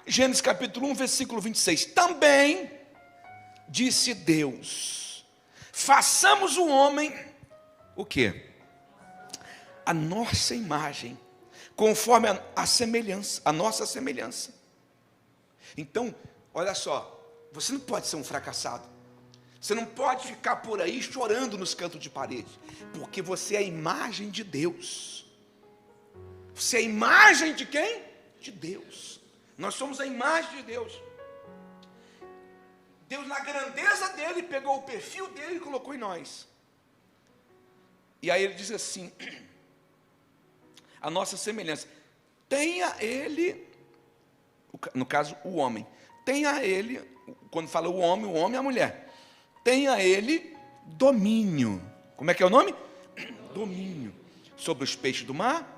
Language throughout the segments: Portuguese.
Gênesis capítulo 1, versículo 26. Também disse Deus: façamos o homem, o quê? A nossa imagem, conforme a semelhança, a nossa semelhança. Então, olha só, você não pode ser um fracassado. Você não pode ficar por aí chorando nos cantos de parede, porque você é a imagem de Deus. Você é a imagem de quem? De Deus. Nós somos a imagem de Deus. Deus, na grandeza dele, pegou o perfil dele e colocou em nós. E aí ele diz assim: a nossa semelhança. Tenha ele, no caso o homem, tenha ele, quando fala o homem e a mulher, tenha ele domínio. Como é que é o nome? Domínio. Sobre os peixes do mar,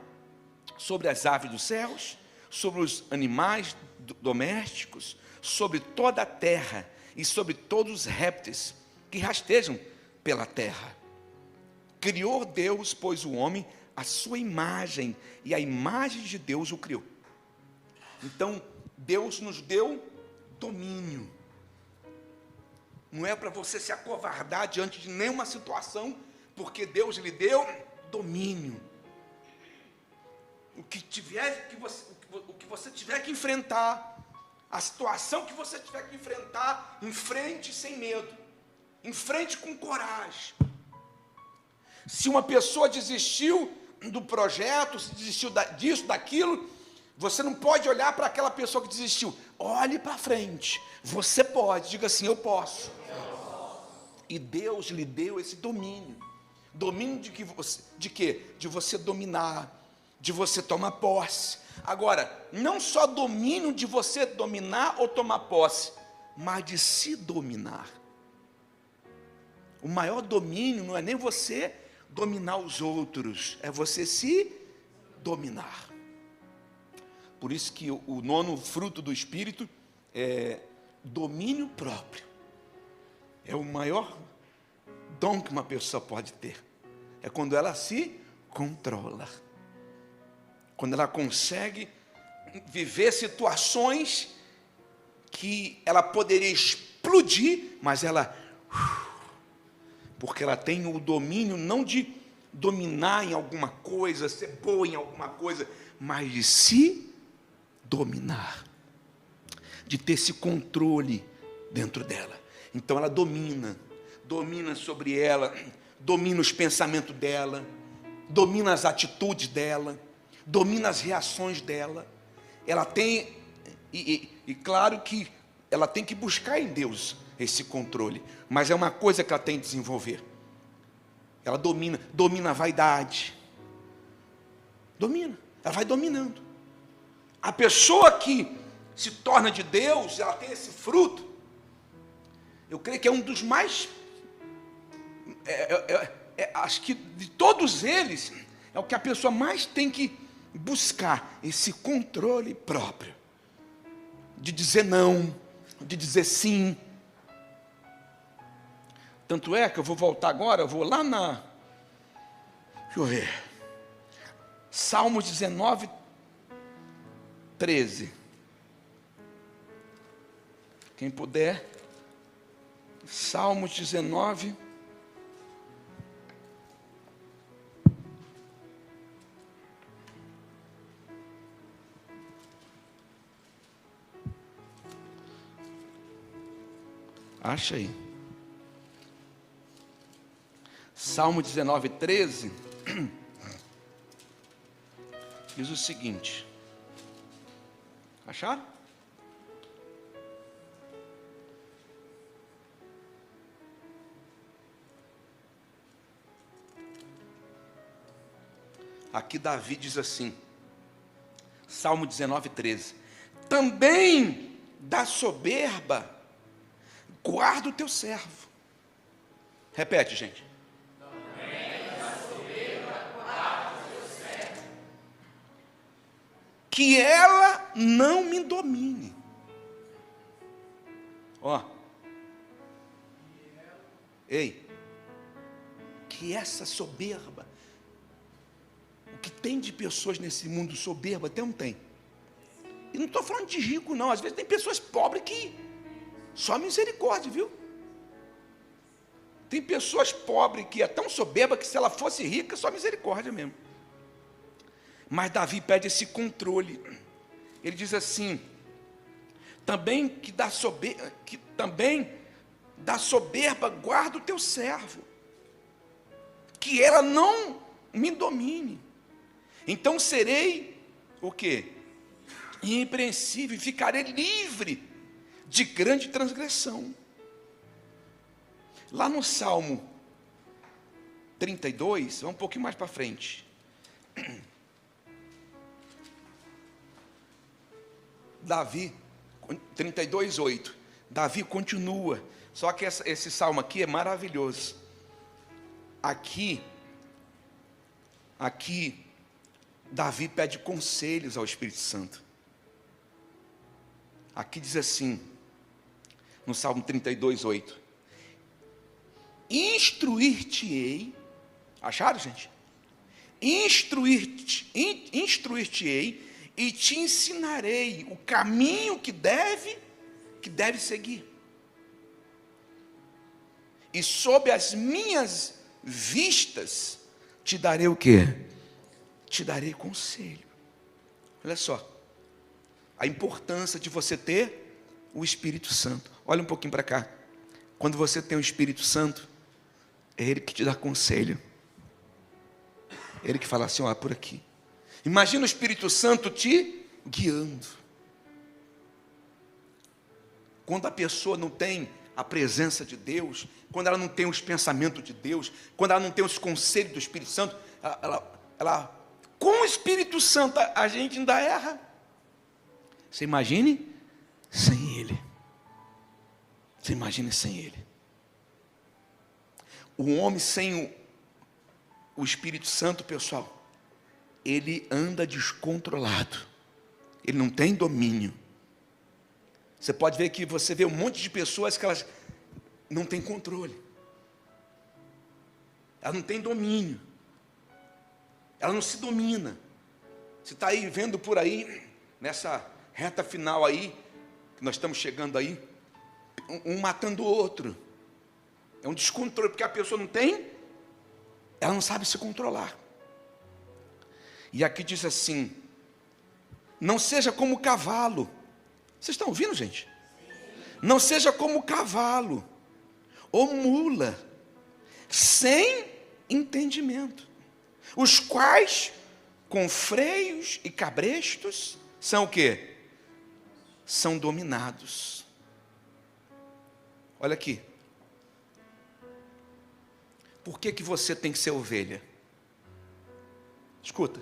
sobre as aves dos céus, sobre os animais domésticos, sobre toda a terra e sobre todos os répteis que rastejam pela terra. Criou Deus, pois, o homem à sua imagem, e a imagem de Deus o criou. Então, Deus nos deu domínio. Não é para você se acovardar diante de nenhuma situação, porque Deus lhe deu domínio. O que você tiver que enfrentar, a situação que você tiver que enfrentar, enfrente sem medo, enfrente com coragem. Se uma pessoa desistiu do projeto, se desistiu disso, daquilo, você não pode olhar para aquela pessoa que desistiu. Olhe para frente. Você pode, diga assim: eu posso. E Deus lhe deu esse domínio. Domínio de quê? De você dominar, de você tomar posse. Agora, não só domínio de você dominar ou tomar posse, mas de se dominar. O maior domínio não é nem você dominar os outros, é você se dominar. Por isso que o nono fruto do Espírito é domínio próprio. É o maior dom que uma pessoa pode ter. É quando ela se controla. Quando ela consegue viver situações que ela poderia explodir, mas ela... porque ela tem o domínio não de dominar em alguma coisa, ser boa em alguma coisa, mas de se dominar, de ter esse controle dentro dela. Então ela domina sobre ela, domina os pensamentos dela, domina as atitudes dela, domina as reações dela. Ela tem, e claro que ela tem que buscar em Deus esse controle, mas é uma coisa que ela tem que desenvolver. Ela domina a vaidade, ela vai dominando. A pessoa que se torna de Deus, ela tem esse fruto, eu creio que é um dos mais, acho que de todos eles, é o que a pessoa mais tem que buscar, esse controle próprio, de dizer não, de dizer sim. Tanto é que eu vou voltar agora, eu vou lá deixa eu ver, Salmos 19, 13. Quem puder, Salmos 19, acha aí. Salmo 19, 13, diz o seguinte. Acharam? Aqui Davi diz assim, Salmo 19, 13. Também da soberba guarda o teu servo. Repete, gente. Também da soberba guarda o teu servo. Que ela não me domine. Ó. Ei. Que essa soberba, o que tem de pessoas nesse mundo soberba, até não tem. E não estou falando de rico, não. Às vezes tem pessoas pobres que só misericórdia, viu? Tem pessoas pobres que é tão soberba que se ela fosse rica, só misericórdia mesmo. Mas Davi pede esse controle. Ele diz assim: também da soberba guarda o teu servo, que ela não me domine. Então serei o quê? Irrepreensível, e ficarei livre de grande transgressão. Lá no Salmo 32, vamos um pouquinho mais para frente. Davi, 32:8. Davi continua. Só que esse salmo aqui é maravilhoso. Aqui, Davi pede conselhos ao Espírito Santo. Aqui diz assim, no Salmo 32:8. Instruir-te-ei, acharam, gente? Instruir-te-ei e te ensinarei o caminho que deve seguir. E sob as minhas vistas te darei o quê? Te darei conselho. Olha só, a importância de você ter o Espírito Santo. Olha um pouquinho para cá. Quando você tem o Espírito Santo, é Ele que te dá conselho. É Ele que fala assim, ó, por aqui. Imagina o Espírito Santo te guiando. Quando a pessoa não tem a presença de Deus, quando ela não tem os pensamentos de Deus, quando ela não tem os conselhos do Espírito Santo, ela com o Espírito Santo a gente ainda erra. Você imagine sem Ele. Você imagine sem Ele. O homem sem o Espírito Santo, pessoal, ele anda descontrolado. Ele não tem domínio. Você pode ver que você vê um monte de pessoas que elas não têm controle. Ela não tem domínio. Ela não se domina. Você está aí vendo por aí, nessa reta final aí, que nós estamos chegando aí, um matando o outro. É um descontrole, porque a pessoa não tem, ela não sabe se controlar. E aqui diz assim: não seja como cavalo. Vocês estão ouvindo, gente? Não seja como cavalo ou mula, sem entendimento, os quais, com freios e cabrestos, são o quê? São dominados. Olha aqui. Por que você tem que ser ovelha? Escuta.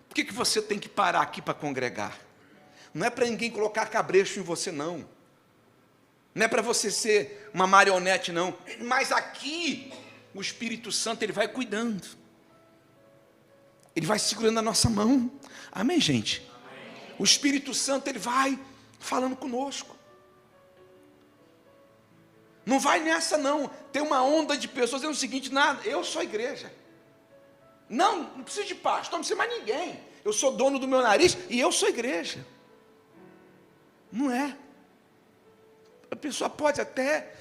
Por que você tem que parar aqui para congregar? Não é para ninguém colocar cabresto em você, não. Não é para você ser uma marionete, não. Mas aqui, o Espírito Santo, ele vai cuidando. Ele vai segurando a nossa mão. Amém, gente? Amém. O Espírito Santo, ele vai falando conosco. Não vai nessa, não. Tem uma onda de pessoas dizendo o seguinte: nada, eu sou a igreja. Não preciso de pastor, não precisa mais ninguém. Eu sou dono do meu nariz e eu sou a igreja. Não é. A pessoa pode até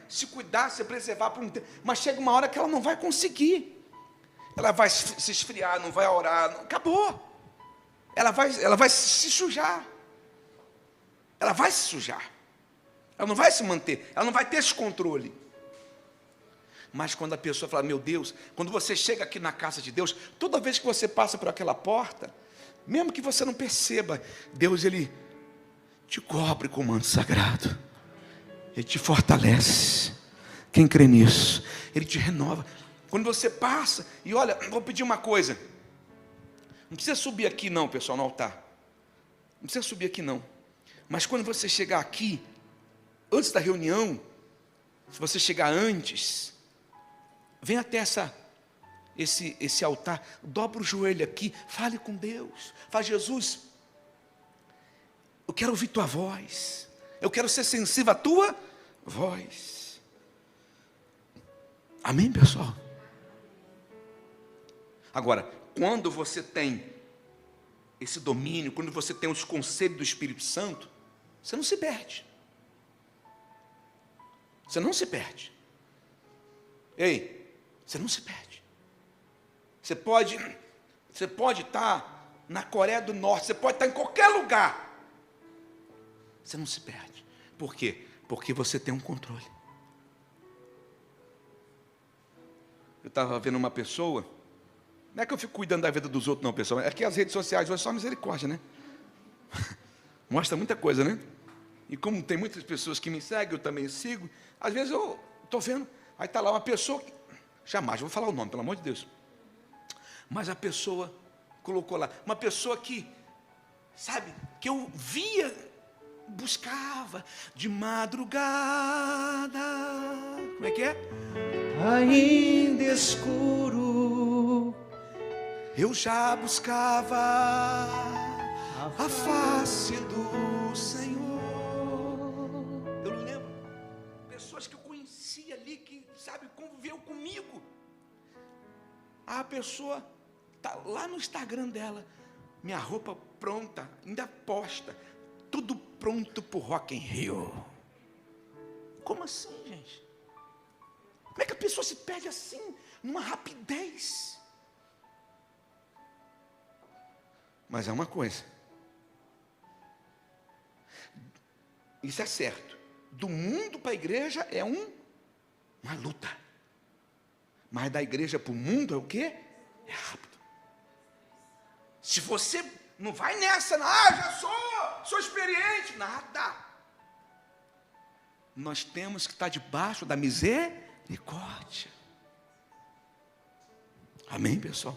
se cuidar, se preservar por um tempo, mas chega uma hora que ela não vai conseguir. Ela vai se esfriar, não vai orar, acabou. Ela vai se sujar. Ela vai se sujar. Ela não vai se manter, ela não vai ter esse controle. Mas quando a pessoa fala, meu Deus, quando você chega aqui na casa de Deus, toda vez que você passa por aquela porta, mesmo que você não perceba, Deus, Ele te cobre com o manto sagrado. Ele te fortalece. Quem crê nisso? Ele te renova. Quando você passa, e olha, vou pedir uma coisa. Não precisa subir aqui não, pessoal, no altar. Não precisa subir aqui não. Mas quando você chegar aqui, antes da reunião, se você chegar antes, vem até esse altar, dobra o joelho aqui, fale com Deus, fala: Jesus, eu quero ouvir tua voz, eu quero ser sensível à tua voz. Amém, pessoal? Agora, quando você tem esse domínio, quando você tem os conselhos do Espírito Santo, você não se perde. Você não se perde. Ei, você não se perde. Você pode estar na Coreia do Norte, você pode estar em qualquer lugar. Você não se perde. Por quê? Porque você tem um controle. Eu estava vendo uma pessoa, não é que eu fico cuidando da vida dos outros, não, pessoal. É que as redes sociais hoje é só misericórdia, né? Mostra muita coisa, né? E como tem muitas pessoas que me seguem, eu também sigo. Às vezes eu estou vendo, aí está lá uma pessoa, jamais vou falar o nome, pelo amor de Deus. Mas a pessoa colocou lá, uma pessoa que, sabe, que eu via, buscava de madrugada. Como é que é? Ainda escuro, eu já buscava a face do Senhor. Eu lembro pessoas que eu conhecia ali, que, sabe, conviveu comigo. A pessoa está lá no Instagram dela, minha roupa pronta, ainda posta, tudo pronto para o Rock in Rio. Como assim, gente? Como é que a pessoa se perde assim, numa rapidez? Mas é uma coisa, isso é certo, do mundo para a igreja é uma luta, mas da igreja para o mundo é o quê? É rápido. Se você não vai nessa, já sou experiente, nada. Nós temos que estar debaixo da misericórdia. Amém, pessoal?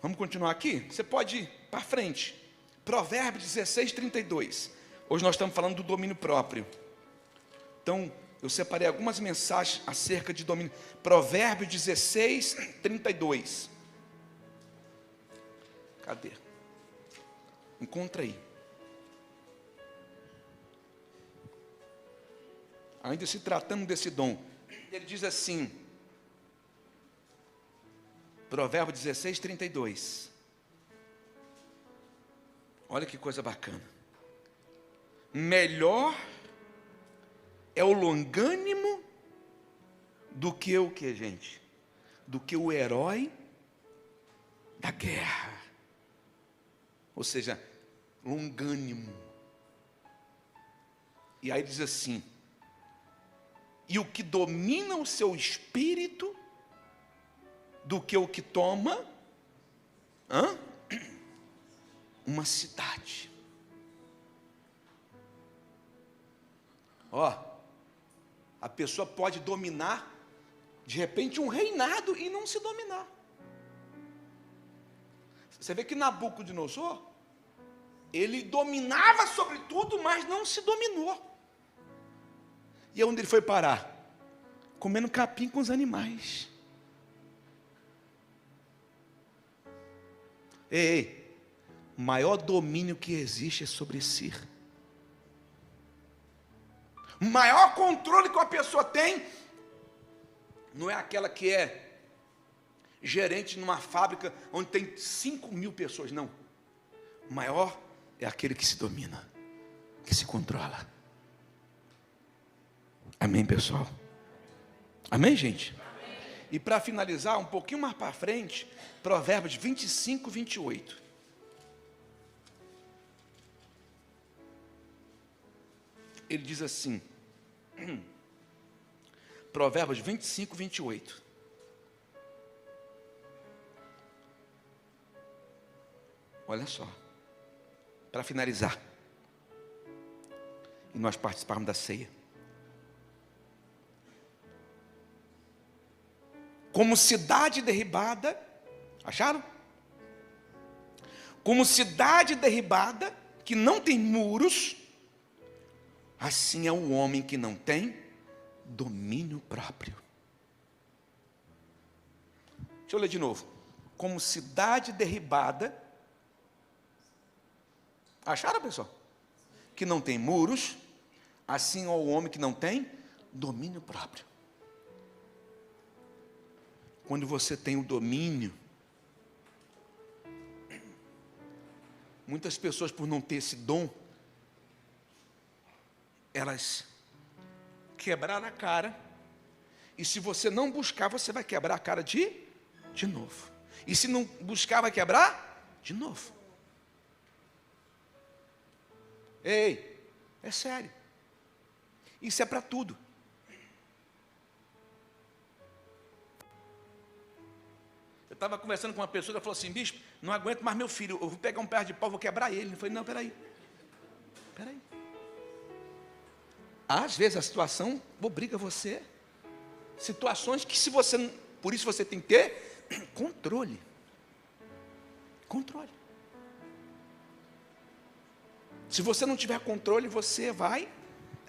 Vamos continuar aqui? Você pode ir para frente. Provérbios 16, 32. Hoje nós estamos falando do domínio próprio. Então, eu separei algumas mensagens acerca de domínio. Provérbios 16, 32. Cadê? Encontra aí. Ainda se tratando desse dom. Ele diz assim, Provérbios 16, 32. Olha que coisa bacana. Melhor é o longânimo do que o que, gente? Do que o herói da guerra. Ou seja, longânimo. E aí diz assim, e o que domina o seu espírito do que o que toma uma cidade. A pessoa pode dominar, de repente, um reinado e não se dominar. Você vê que Nabucodonosor, ele dominava sobre tudo, mas não se dominou. E onde ele foi parar? Comendo capim com os animais. Ei, o maior domínio que existe é sobre si. O maior controle que uma pessoa tem não é aquela que é gerente numa fábrica onde tem 5.000 pessoas, não. O maior é aquele que se domina, que se controla. Amém, pessoal? Amém, gente? Amém. E para finalizar, um pouquinho mais para frente, Provérbios 25, 28. Ele diz assim, Provérbios 25, 28. Olha só, para finalizar, e nós participarmos da ceia. Como cidade derribada, acharam? Como cidade derribada, que não tem muros, assim é o homem que não tem domínio próprio. Deixa eu ler de novo. Como cidade derribada, acharam, pessoal? Que não tem muros, assim é o homem que não tem domínio próprio. Quando você tem o domínio, Muitas pessoas, por não ter esse dom, elas quebraram a cara, e se você não buscar, você vai quebrar a cara de novo. E se não buscar, vai quebrar de novo. Ei, é sério. Isso é para tudo. Eu estava conversando com uma pessoa, ela falou assim: bispo, não aguento mais meu filho, eu vou pegar um pedaço de pau, vou quebrar ele. Eu falei: não, peraí. Às vezes a situação obriga você. Situações que, se você, por isso você tem que ter controle. Controle. Se você não tiver controle, você vai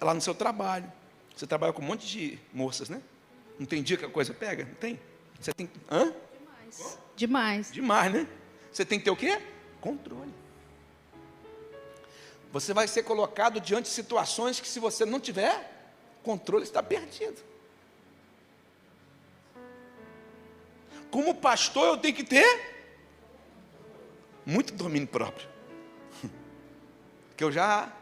lá no seu trabalho. Você trabalha com um monte de moças, né? Não tem dia que a coisa pega? Não tem? Você tem. Hã? Demais. Demais, né? Você tem que ter o quê? Controle. Você vai ser colocado diante de situações que, se você não tiver controle, está perdido. Como pastor, eu tenho que ter muito domínio próprio. Que eu já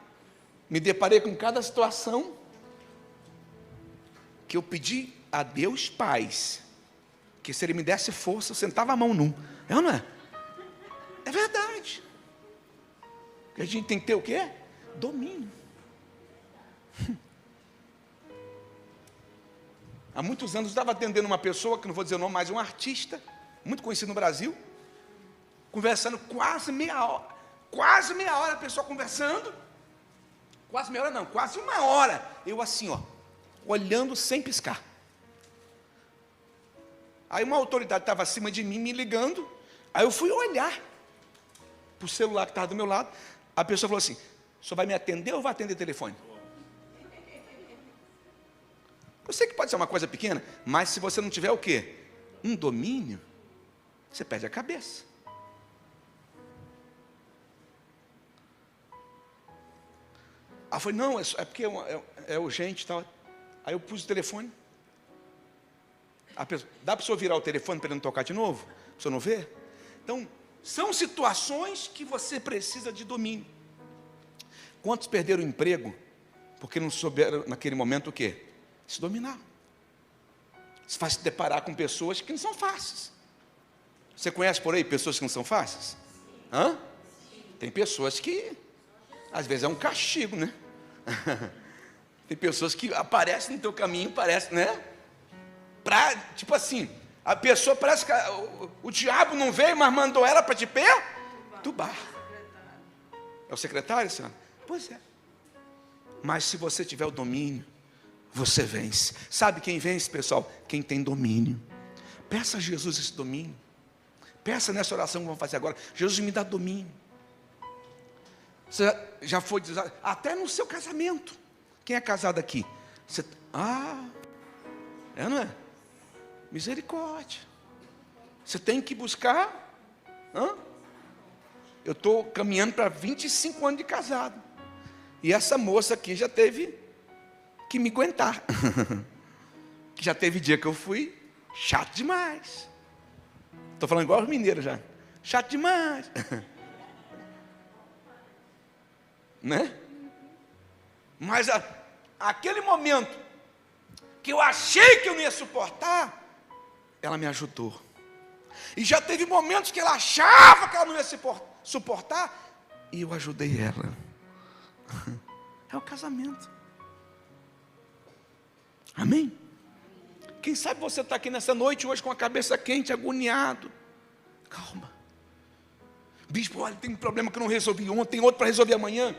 me deparei com cada situação que eu pedi a Deus paz, que se Ele me desse força, eu sentava a mão num. É ou não é? É verdade. Que a gente tem que ter o quê? Domínio. Há muitos anos eu estava atendendo uma pessoa, que não vou dizer o nome, mas um artista, muito conhecido no Brasil, conversando quase meia hora, a pessoa conversando, quase meia hora não, quase uma hora, eu assim, ó, olhando sem piscar. Aí uma autoridade estava acima de mim, me ligando, aí eu fui olhar para o celular que estava do meu lado, a pessoa falou assim: o senhor vai me atender ou vai atender o telefone? Eu sei que pode ser uma coisa pequena, mas se você não tiver o quê? Um domínio, você perde a cabeça. Aí eu falei: não, é porque é urgente e tal. Aí eu pus o telefone. A pessoa: dá para o senhor virar o telefone para ele não tocar de novo? Para o senhor não ver? Então, são situações que você precisa de domínio. Quantos perderam o emprego porque não souberam naquele momento o quê? Se dominar. Você vai se deparar com pessoas que não são fáceis. Você conhece por aí pessoas que não são fáceis? Hã? Tem pessoas que às vezes é um castigo, né? Tem pessoas que aparecem no teu caminho, parece, né? Tipo assim, a pessoa parece que o diabo não veio, mas mandou ela para te perturbar. É o secretário, senhora? Pois é. Mas se você tiver o domínio, você vence. Sabe quem vence, pessoal? Quem tem domínio. Peça a Jesus esse domínio. Peça nessa oração que vamos fazer agora: Jesus, me dá domínio. Você já foi até no seu casamento. Quem é casado aqui? Você, não é? Misericórdia. Você tem que buscar. Eu estou caminhando para 25 anos de casado. E essa moça aqui já teve que me aguentar. Que já teve dia que eu fui chato demais. Estou falando igual os mineiros já. Chato demais. Né? Mas aquele momento que eu achei que eu não ia suportar, ela me ajudou. E já teve momentos que ela achava que ela não ia suportar, e eu ajudei ela. É o casamento. Amém? Quem sabe você está aqui nessa noite hoje com a cabeça quente, agoniado. Calma. Bispo, olha, tem um problema que eu não resolvi ontem, tem outro para resolver amanhã.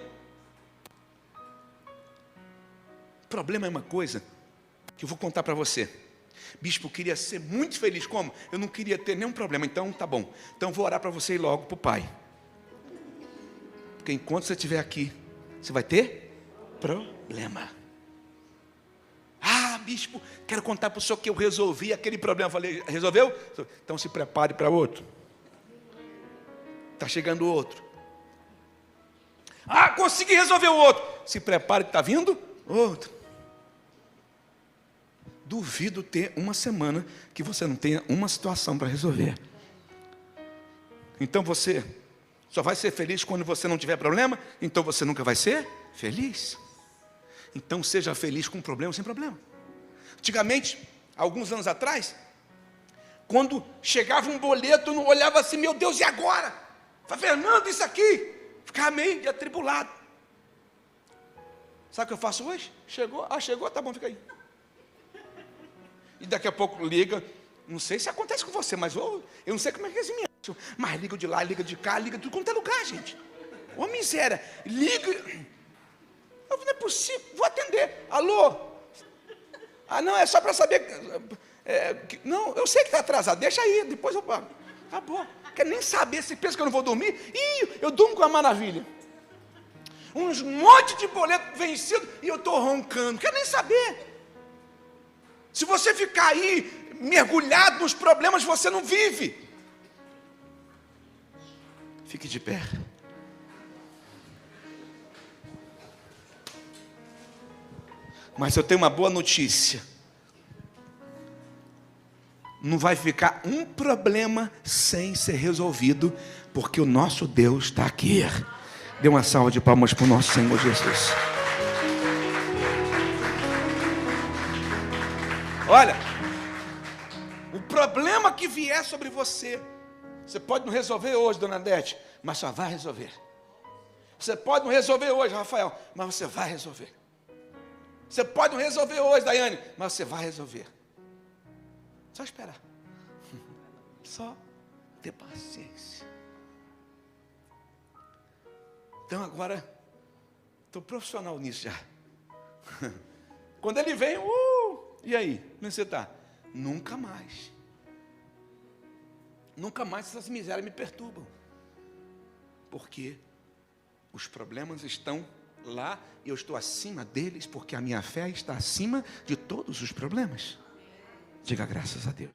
Problema é uma coisa que eu vou contar para você. Bispo, eu queria ser muito feliz. Como? Eu não queria ter nenhum problema. Então, tá bom. Então, vou orar para você ir logo para o Pai. Porque enquanto você estiver aqui, você vai ter problema. Bispo, quero contar para o senhor que eu resolvi aquele problema. Eu falei: resolveu? Então se prepare para outro. Está chegando outro. Consegui resolver o outro. Se prepare que está vindo outro. Duvido ter uma semana que você não tenha uma situação para resolver. Então você só vai ser feliz quando você não tiver problema, então você nunca vai ser feliz. Então seja feliz com problema ou sem problema. Antigamente, alguns anos atrás, quando chegava um boleto, eu não olhava assim, meu Deus, e agora? Falei, Fernando, isso aqui, ficava meio atribulado. Sabe o que eu faço hoje? Chegou, chegou, tá bom, fica aí. E daqui a pouco liga, não sei se acontece com você, mas eu não sei como é que eles me acham, mas liga de lá, liga de cá, liga de tudo quanto é lugar, gente. Ô miséria, liga, não é possível, vou atender, alô? Ah, não, é só para saber, não, eu sei que está atrasado, deixa aí, depois eu pago. Acabou, quer nem saber, se pensa que eu não vou dormir, eu durmo com a maravilha. Um monte de boleto vencido e eu estou roncando, quer nem saber. Se você ficar aí mergulhado nos problemas, você não vive. Fique de pé. Mas eu tenho uma boa notícia. Não vai ficar um problema sem ser resolvido, porque o nosso Deus está aqui. Dê uma salva de palmas para o nosso Senhor Jesus. Olha, o problema que vier sobre você, você pode não resolver hoje, dona Adete, mas só vai resolver. Você pode não resolver hoje, Rafael, mas você vai resolver. Você pode não resolver hoje, Daiane, mas você vai resolver. Só esperar. Só ter paciência. Então agora, estou profissional nisso já. Quando ele vem, e aí, como você está? Nunca mais. Nunca mais essas misérias me perturbam. Porque os problemas estão lá, eu estou acima deles, porque a minha fé está acima de todos os problemas. Diga graças a Deus.